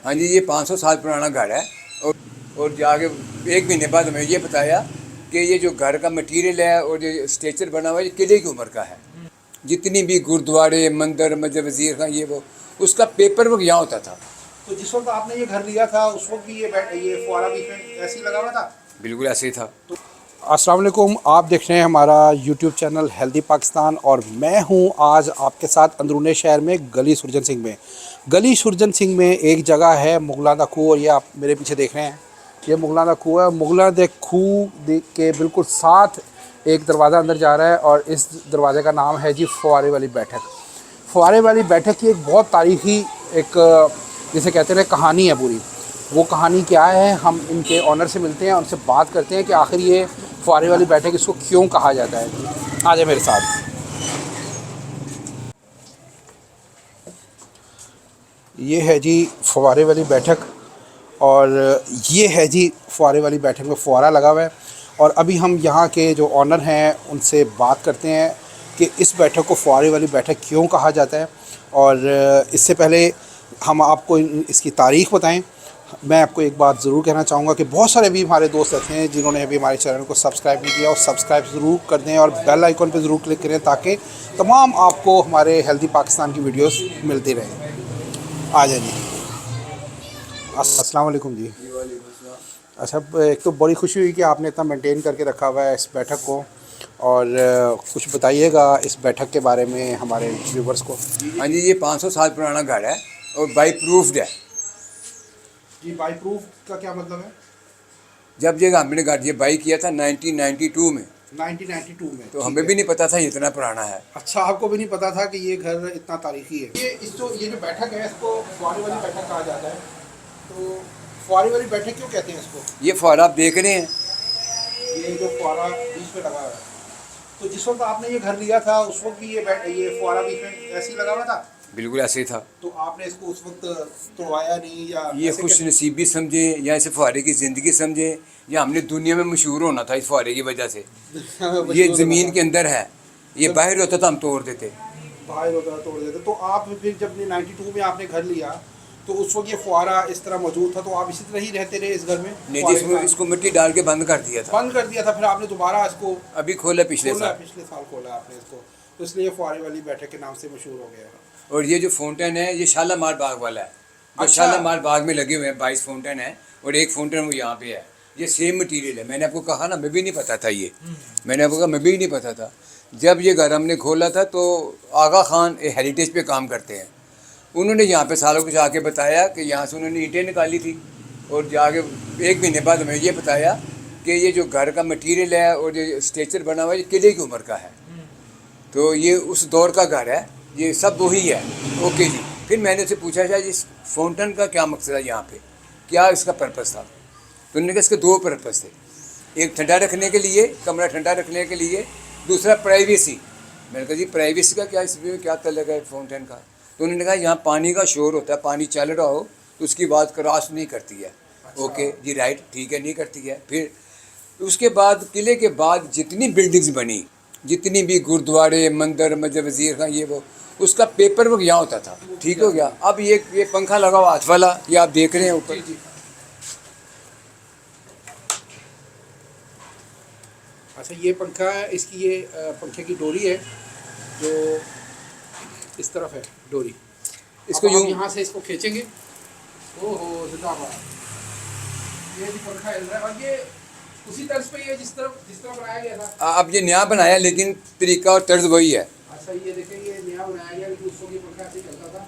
हाँ जी, ये 500 साल पुराना घर है। और जाके एक महीने बाद हमें ये बताया कि ये जो घर का मटेरियल है और जो स्ट्रक्चर बना हुआ है ये किले की उम्र का है। जितनी भी गुरुद्वारे, मंदिर, मस्जिद, वजीर खां, ये वो, उसका पेपर वर्क यहाँ होता था। तो जिस वक्त आपने ये घर लिया था उस वक्त भी ये फुआरा बीच में ऐसे ही लगा हुआ था? बिल्कुल ऐसे ही था। अस्सलाम वालेकुम, आप देख रहे हैं हमारा यूट्यूब चैनल हेल्दी पाकिस्तान और मैं हूं आज आपके साथ अंदरूनी शहर में गली सुरजन सिंह में। गली सुरजन सिंह में एक जगह है मुगलों का खूह, और ये आप मेरे पीछे देख रहे हैं, ये मुगलों का खूह है। मुगलों के खूह के बिल्कुल साथ एक दरवाज़ा अंदर जा रहा है और इस दरवाजे का नाम है जी फुआरे वाली बैठक। फुआरे वाली बैठक की एक बहुत तारीखी एक जिसे कहते हैं कहानी है पूरी। वो कहानी क्या है, हम इनके ऑनर से मिलते हैं, उनसे बात करते हैं कि आखिर ये फुआरे वाली बैठक इसको क्यों कहा जाता है। आ जाए मेरे साथ। ये है जी फुआरे वाली बैठक और ये है जी फुआरे वाली बैठक में फुआरा लगा हुआ है। और अभी हम यहाँ के जो ऑनर हैं उनसे बात करते हैं कि इस बैठक को फुआरे वाली बैठक क्यों कहा जाता है। और इससे पहले हम आपको इसकी तारीख़ बताएं। मैं आपको एक बात ज़रूर कहना चाहूँगा कि बहुत सारे अभी हमारे दोस्त ऐसे हैं जिन्होंने अभी हमारे चैनल को सब्सक्राइब नहीं किया, और सब्सक्राइब ज़रूर कर दें और बेल आइकन पे ज़रूर क्लिक करें ताकि तमाम आपको हमारे हेल्दी पाकिस्तान की वीडियोस मिलती रहें। आ जाए जी। अस्सलाम वालेकुम जी। अच्छा, एक तो बड़ी खुशी हुई कि आपने इतना मेंटेन करके रखा हुआ है इस बैठक को, और कुछ बताइएगा इस बैठक के बारे में हमारे व्यूवर्स को। हाँ जी, ये 500 साल पुराना घर है और बाई प्रूफ्ड है जी। बाई प्रूफ का क्या मतलब है? जब ये हमने घर ये बाई किया था 1992 में, 1992 में, तो हमें भी नहीं पता था ये इतना पुराना है। अच्छा, आपको भी नहीं पता था कि ये घर इतना तारीखी है। ये जो बैठक है इसको फुआरे वाली बैठक कहा जाता है। तो फुआरे वाली बैठक क्यों कहते हैं इसको? ये फुआरा आप देख रहे हैं, ये जो फुआरा बीच में लगा हुआ है, तो जिस वक्त आपने ये घर लिया था उस वक्त भी ये फुआरा बीच में ऐसे ही लगा हुआ था? बिल्कुल ऐसे ही था। तो आपने इसको उस वक्त तोड़वाया नहीं, या ये खुश नसीबी समझे या इसे फुआरे की ज़िंदगी समझे, या हमने दुनिया में मशहूर होना था इस फुआरे की वजह से। ये ज़मीन के अंदर है, ये बाहर होता तो हम तोड़ देते। बाहर होता तोड़ देते। तो आप फिर जब 92 में आपने घर लिया तो उस वक्त ये फुआरा इस तरह मौजूद था, तो आप इसी तरह ही रहते रहे इस घर में? नहीं जी, इसको मिट्टी डाल के बंद कर दिया था। बंद कर दिया था, फिर आपने दोबारा इसको अभी खोला, पिछले साल खोला आपने इसको, तो इसलिए फुआरे वाली बैठक के नाम से मशहूर हो गया है। और ये जो फाउंटेन है ये शालामार बाग वाला है, जो अच्छा। शालामार बाग में लगे हुए हैं 22 फाउंटेन है, और एक फाउंटेन वो यहाँ पे है। ये सेम मटेरियल है। मैंने आपको कहा ना, मैं भी नहीं पता था ये, मैंने आपको कहा मैं भी नहीं पता था। जब ये घर हमने खोला था तो आगा खान हेरिटेज पे काम करते हैं, उन्होंने यहाँ पे सालों कुछ आके बताया कि यहाँ से उन्होंने ईंटें निकाली थी, और जाके एक महीने बाद हमें ये बताया कि ये जो घर का मटेरियल है और जो स्ट्रक्चर बना हुआ है ये किले की उम्र का है। तो ये उस दौर का घर है, ये सब वही है। ओके जी। फिर मैंने उससे पूछा शायद इस फाउंटेन का क्या मकसद है, यहाँ पे क्या इसका पर्पस था। तो उन्होंने कहा इसके दो पर्पस थे, एक ठंडा रखने के लिए, कमरा ठंडा रखने के लिए, दूसरा प्राइवेसी। मैंने कहा जी प्राइवेसी का क्या, इसमें क्या तल्लुक है फाउंटेन का। तो उन्होंने कहा यहाँ पानी का शोर होता है, पानी चल रहा हो तो उसकी बात क्रॉस नहीं करती है। अच्छा। ओके जी, राइट, ठीक है, नहीं करती है। फिर उसके बाद किले के बाद जितनी बिल्डिंग्स बनी, जितनी भी गुरुद्वारे, मंदिर, मस्जिद, वजीर खां, ये वो, उसका पेपर वर्क यहाँ होता था। ठीक हो गया। अब ये पंखा लगा हुआ हाथ वाला, ये आप देख रहे हैं ऊपर। अच्छा, ये पंखा है, इसकी ये पंखे की डोरी है जो इस तरफ है डोरी। इसको यूँ यहाँ से इसको खींचेंगे, ओहो जिंदाबाद, ये भी पंखा हिल रहा है। और ये उसी तर्ज पे है जिस तरह बनाया गया था। अब ये नया बनाया लेकिन तरीका और तर्ज वही है। अच्छा, ये देखें, ये नया बनाया गया, लेकिन उसको ये पंखा ऐसे चलता था,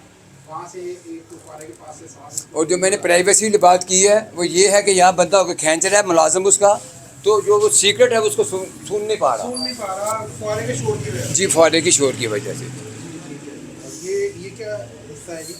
वहाँ से एक फुआरे के पास से सांस। और जो मैंने प्राइवेसी की बात की है वो ये है कि यहाँ बंदा होकर खींच रहा है मुलाजिम उसका, तो जो वो सीक्रेट है उसको सुन नहीं पा रहा फुआरे के शोर की वजह से। जी, फुआरे की शोर की वजह से। ये क्या हिस्सा है जी?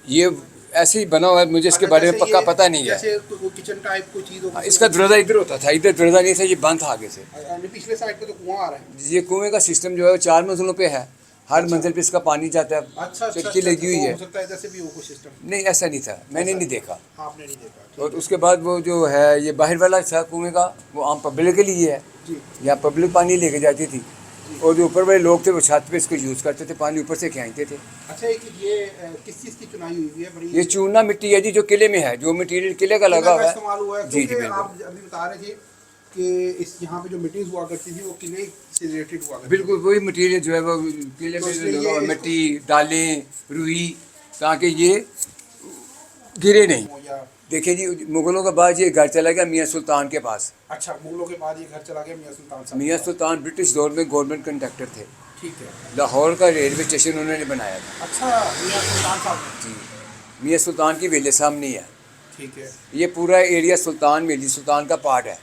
ये ऐसे ही बना हुआ है, मुझे इसके बारे में पक्का पता नहीं है। जैसे किचन टाइप कोई चीज़ हो। इसका दरवाज़ा इधर होता था, इधर दरवाज़ा नहीं था, ये बंद था आगे से। पिछले साइड पे तो कुआं आ रहा है। ये कुएं का सिस्टम जो है वो 4 मंजिलों पे है, हर मंजिल पे इसका पानी जाता है। अच्छा, चक्की लगी हुई है। हो सकता है इधर से भी हो कोई सिस्टम। नहीं, ऐसा नहीं था, मैंने नहीं देखा। आपने नहीं देखा। और उसके बाद वो जो है ये बाहर वाला था कुएं का, वो आम पब्लिक के लिए है। जी। यहाँ पब्लिक पानी लेके जाती थी। और जो ऊपर वाले लोग थे वो छत पे इसको यूज़ करते थे, पानी ऊपर से खींचते थे। अच्छा, एक ये किस चीज़ की चुनाई हुई है? बड़ी ये चूना मिट्टी है जी, जो किले में है, जो मटेरियल किले का लगा हुआ इस्तेमाल हुआ है, है। जी जी क्योंकि बिल्कुल आप अभी बता रहे थे कि इस यहाँ पे जो मीटिंग्स हुआ करती थी वो किले से रिलेटेड हुआ करती बिल्कुल वही मटेरियल जो है वो किले तो में इसलिए लगा हुआ है, ये मिट्टी डालें रुई, ताकि ये गिरे नहीं। थी या देखिए जी, मुगलों के बाद ये घर चला गया मियाँ सुल्तान के पास। अच्छा, मुगलों के बाद ये घर चला गया मियाँ सुल्तान साहब मियाँ के पास। सुल्तान ब्रिटिश दौर में गवर्नमेंट कंडक्टर थे। ठीक है। लाहौर का रेलवे स्टेशन उन्होंने बनाया था। अच्छा, मियाँ सुल्तान साहब ने। जी, मियाँ सुल्तान की विले सामने है। ठीक है ये पूरा एरिया सुल्तान मिली सुल्तान का पार्ट है।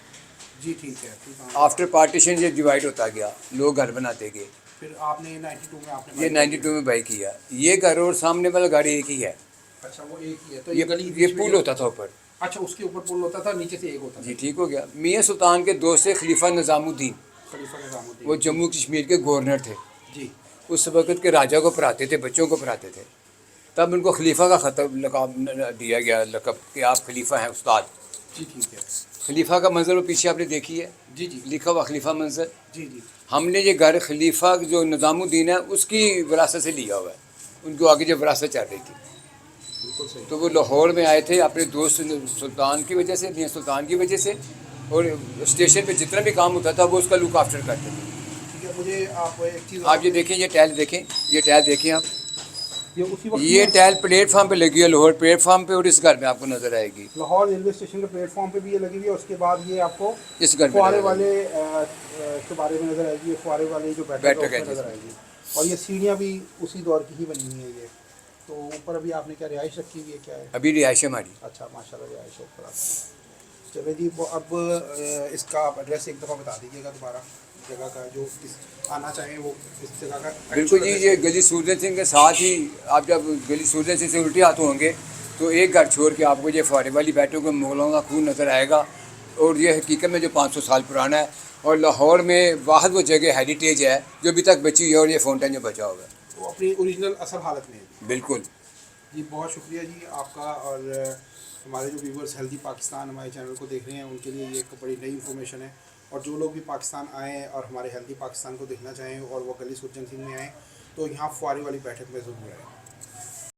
जी, ठीक है। आफ्टर पार्टीशन ये डिवाइड होता गया, लोग घर बनाते गए। फिर आपने 92 में आपने ये 92 में बाई किया। ये घर और सामने वाला घर एक ही है। अच्छा, वो एक ही है। तो ये गली ये बीच में पुल जो- होता था ऊपर। अच्छा, उसके ऊपर पुल होता था, नीचे से एक होता था। जी ठीक हो गया। मियाँ सुल्तान के दोस्त थे खलीफा निज़ामुद्दीन, खलीफा निज़ामुद्दीन। वो जम्मू कश्मीर के गवर्नर थे। जी। उस वक़्त के राजा को पढ़ाते थे, बच्चों को पढ़ाते थे। तब उनको खलीफा का ख़तब लक़ब दिया गया, लक़ब कि आप खलीफा हैं उस्ताद। जी, ठीक है। खलीफा का मंजर वो पीछे आपने देखी है, जी जी लिखा हुआ खलीफा मंजर। जी जी। हमने ये घर खलीफा जो निज़ामुद्दीन है उसकी विरासत से लिया हुआ है। उनको आगे जो विरासत चल रही थी, बिल्कुल सही। तो वो लाहौर में आए थे अपने दोस्त सुल्तान की वजह से, मियाँ सुल्तान की वजह से। और स्टेशन पे जितना भी काम होता था वो उसका लुक आफ्टर करते थे। ठीक है, मुझे आप एक चीज़ आप ये देखें, ये टैल देखें, ये टैल देखें आप, ये उसी वक्त ये में टैल प्लेटफार्म पे लगी है लाहौर प्लेटफार्म पे, और इस घर में आपको नजर आएगी। लाहौर रेलवे स्टेशन के प्लेटफॉर्म पे भी ये लगी हुई है। उसके बाद ये आपको इस घर में फुआरे नजर वाले के बारे में नजर आएगी। ये फुआरे वाले जो बैठक बैठक है है उसमें नजर जिसमें। आएगी। और ये सीढ़ियाँ भी उसी दौर की ही बनी हुई है ये। तो ऊपर अभी आपने क्या रिहाइश रखी हुई है, क्या है? अभी रिहाइश है हमारी। अच्छा, माशाल्लाह, रिहाइश ऊपर आपकी। चलिए जी, वो अब इसका आप एड्रेस एक दफ़ा बता दीजिएगा दोबारा, जगह का, जो आना चाहें वो इस जगह का। बिल्कुल जी, ये गली सूरजन सिंह के साथ ही आप जब गली सूरजन सिंह से उल्टे हाथों होंगे तो एक घर छोड़ के आपको ये फुआरे वाली बैठक में मुगलों का खून नज़र आएगा। और ये हकीकत में जो 500 साल पुराना है, और लाहौर में वाहद वो जगह हेरिटेज है जो अभी तक बची हुई है, और ये फाउंटेन जो बचा हुआ है। वो अपनी ओरिजिनल असल हालत में है। बिल्कुल जी, बहुत शुक्रिया जी आपका। और हमारे जो व्यूवर्स हेल्दी पाकिस्तान हमारे चैनल को देख रहे हैं उनके लिए ये एक बड़ी नई इन्फॉर्मेशन है। और जो लोग भी पाकिस्तान आएँ और हमारे हेल्दी पाकिस्तान को देखना चाहें और वो गली सुरजन सिंह में आएँ, तो यहाँ फुआरे वाली बैठक में ज़रूर आएँ।